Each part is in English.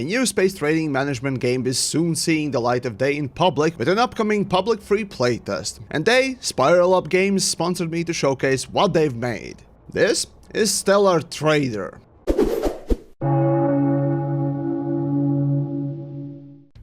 A new space trading management game is soon seeing the light of day in public with an upcoming public free playtest. And they, Spiral Up Games, sponsored me to showcase what they've made. This is Stellar Trader.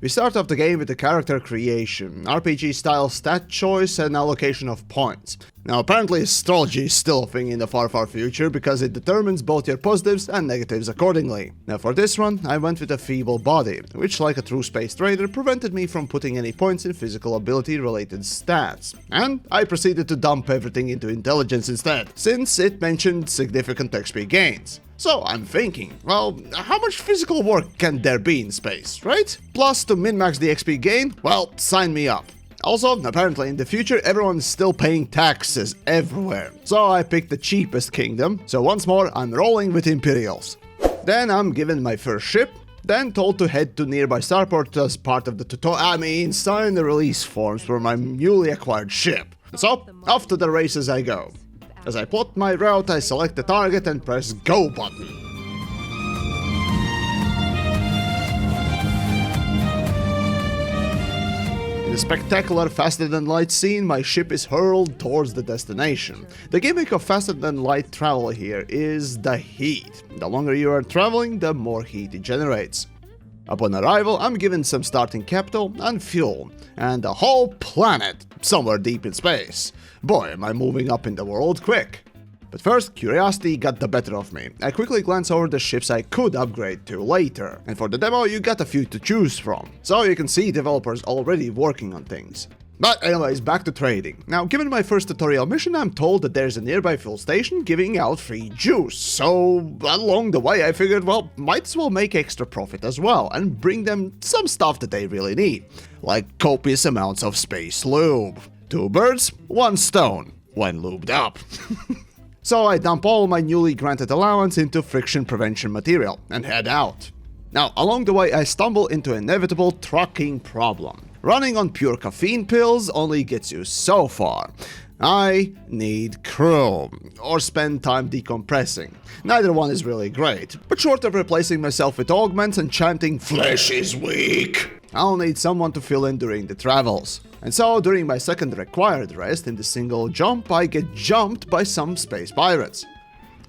We start off the game with the character creation, RPG-style stat choice and allocation of points. Now apparently astrology is still a thing in the far future because it determines both your positives and negatives accordingly. Now for this one, I went with a feeble body, which like a true space trader prevented me from putting any points in physical ability related stats. And I proceeded to dump everything into intelligence instead, since it mentioned significant XP gains. So I'm thinking, well, how much physical work can there be in space, right? Plus, to min-max the XP gain, well, sign me up. Also, apparently in the future everyone's still paying taxes everywhere. So I picked the cheapest kingdom, so once more I'm rolling with Imperials. Then I'm given my first ship, then told to head to nearby starport as part of the sign the release forms for my newly acquired ship. So, off to the races I go. As I plot my route, I select the target and press Go button. In the spectacular Faster Than Light scene, my ship is hurled towards the destination. The gimmick of Faster Than Light travel here is the heat. The longer you are traveling, the more heat it generates. Upon arrival, I'm given some starting capital and fuel, and a whole planet somewhere deep in space. Boy, am I moving up in the world quick. But first, curiosity got the better of me. I quickly glance over the ships I could upgrade to later, and for the demo you got a few to choose from, so you can see developers already working on things. But anyways, back to trading. Now, given my first tutorial mission, I'm told that there's a nearby fuel station giving out free juice, so along the way I figured, well, might as well make extra profit as well, and bring them some stuff that they really need, like copious amounts of space lube. 2 birds, 1 stone, when lubed up. So I dump all my newly granted allowance into friction prevention material, and head out. Now, along the way I stumble into an inevitable trucking problem. Running on pure caffeine pills only gets you so far. I need crew, or spend time decompressing. Neither one is really great, but short of replacing myself with augments and chanting "Flesh is weak," I'll need someone to fill in during the travels. And so, during my second required rest in the single jump, I get jumped by some space pirates.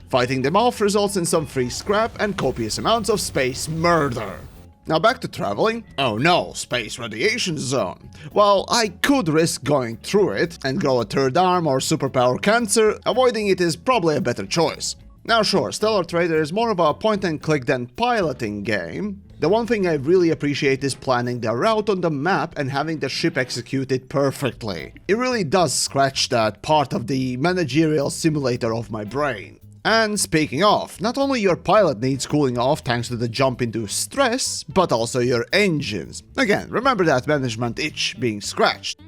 Fighting them off results in some free scrap and copious amounts of space murder. Now back to traveling. Oh no, space radiation zone. Well, I could risk going through it and grow a third arm or superpower cancer. Avoiding it is probably a better choice. Now sure, Stellar Trader is more of a point and click than piloting game. The one thing I really appreciate is planning the route on the map and having the ship execute it perfectly. It really does scratch that part of the managerial simulator of my brain. And speaking of, not only your pilot needs cooling off thanks to the jump into stress, but also your engines. Again, remember that management itch being scratched.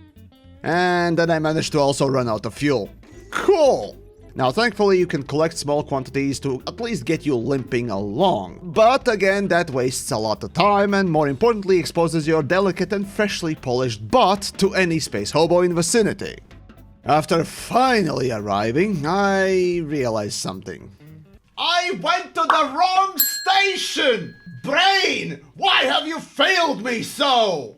And then I managed to also run out of fuel. Cool! Now thankfully you can collect small quantities to at least get you limping along. But again, that wastes a lot of time and more importantly exposes your delicate and freshly polished butt to any space hobo in vicinity. After finally arriving, I realized something. I went to the wrong station! Brain! Why have you failed me so?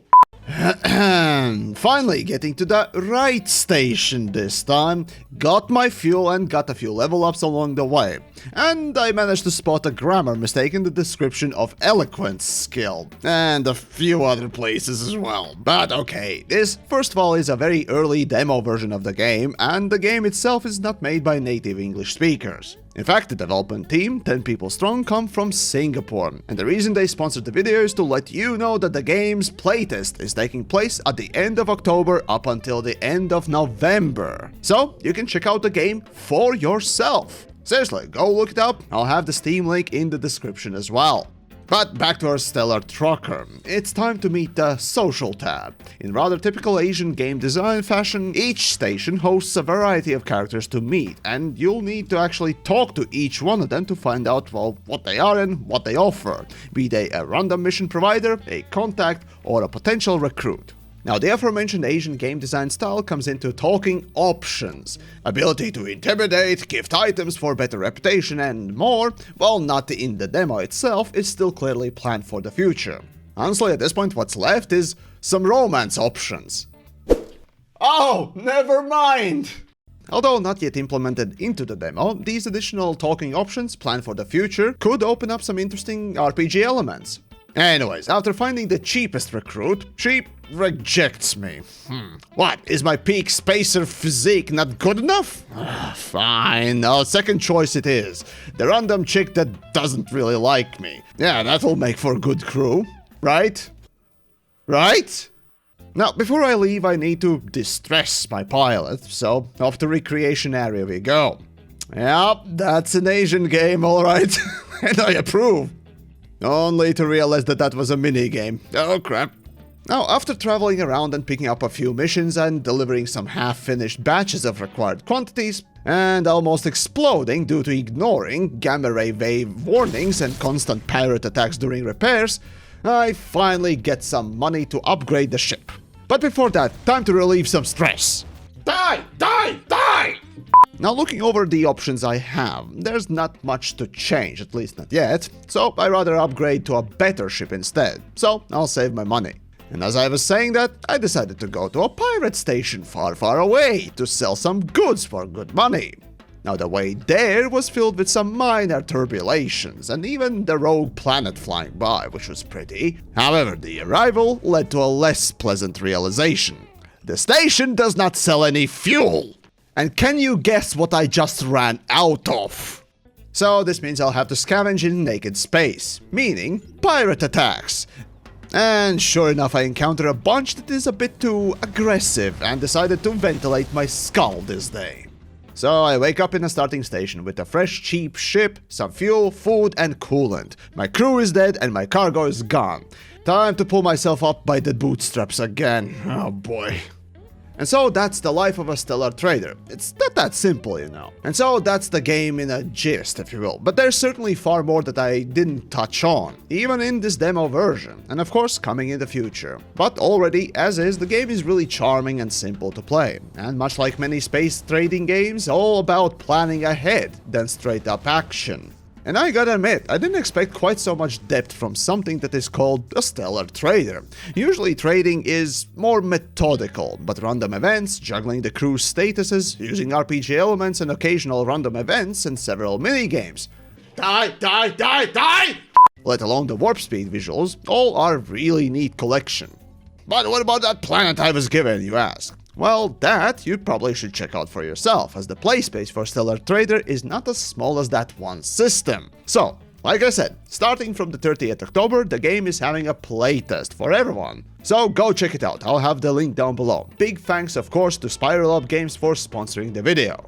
Finally getting to the right station this time, got my fuel and got a few level ups along the way. And I managed to spot a grammar mistake in the description of eloquence skill, and a few other places as well. But okay, this first of all is a very early demo version of the game, and the game itself is not made by native English speakers. In fact, the development team, 10 people strong, come from Singapore, and the reason they sponsored the video is to let you know that the game's playtest is taking place at the end of October up until the end of November. So, you can check out the game for yourself. Seriously, go look it up, I'll have the Steam link in the description as well. But back to our stellar trucker. It's time to meet the social tab. In rather typical Asian game design fashion, each station hosts a variety of characters to meet, and you'll need to actually talk to each one of them to find out, well, what they are and what they offer, be they a random mission provider, a contact, or a potential recruit. Now, the aforementioned Asian game design style comes into talking options. Ability to intimidate, gift items for better reputation, and more, while not in the demo itself, is still clearly planned for the future. Honestly, at this point, what's left is some romance options. Oh, never mind! Although not yet implemented into the demo, these additional talking options planned for the future could open up some interesting RPG elements. Anyways, after finding the cheapest recruit, she rejects me. What, is my peak spacer physique not good enough? Fine, second choice it is. The random chick that doesn't really like me. Yeah, that'll make for a good crew, right? Right? Now, before I leave, I need to distress my pilot, so off to recreation area we go. Yep, that's an Asian game, alright, and I approve. Only to realize that was a mini-game. Oh crap. Now, after traveling around and picking up a few missions and delivering some half-finished batches of required quantities, and almost exploding due to ignoring gamma-ray wave warnings and constant pirate attacks during repairs, I finally get some money to upgrade the ship. But before that, time to relieve some stress. Die! Die! Die! Now, looking over the options I have, there's not much to change, at least not yet, so I rather upgrade to a better ship instead, so I'll save my money. And as I was saying that, I decided to go to a pirate station far, far away to sell some goods for good money. Now, the way there was filled with some minor turbulations, and even the rogue planet flying by, which was pretty. However, the arrival led to a less pleasant realization. The station does not sell any fuel! And can you guess what I just ran out of? So this means I'll have to scavenge in naked space, meaning pirate attacks. And sure enough, I encounter a bunch that is a bit too aggressive and decided to ventilate my skull this day. So I wake up in a starting station with a fresh, cheap ship, some fuel, food, and coolant. My crew is dead and my cargo is gone. Time to pull myself up by the bootstraps again. Oh boy. And so that's the life of a stellar trader. It's not that simple, you know. And so that's the game in a gist, if you will. But there's certainly far more that I didn't touch on, even in this demo version, and of course coming in the future. But already, as is, the game is really charming and simple to play. And much like many space trading games, all about planning ahead than straight up action. And I gotta admit, I didn't expect quite so much depth from something that is called a stellar trader. Usually trading is more methodical, but random events, juggling the crew's statuses, using RPG elements and occasional random events and several minigames. Die, die, die, die! Let alone the warp speed visuals, all are really neat collection. But what about that planet I was given, you ask? Well, that you probably should check out for yourself, as the play space for Stellar Trader is not as small as that one system. So, like I said, starting from the 30th October, the game is having a playtest for everyone. So go check it out, I'll have the link down below. Big thanks of course to Spiral Up Games for sponsoring the video.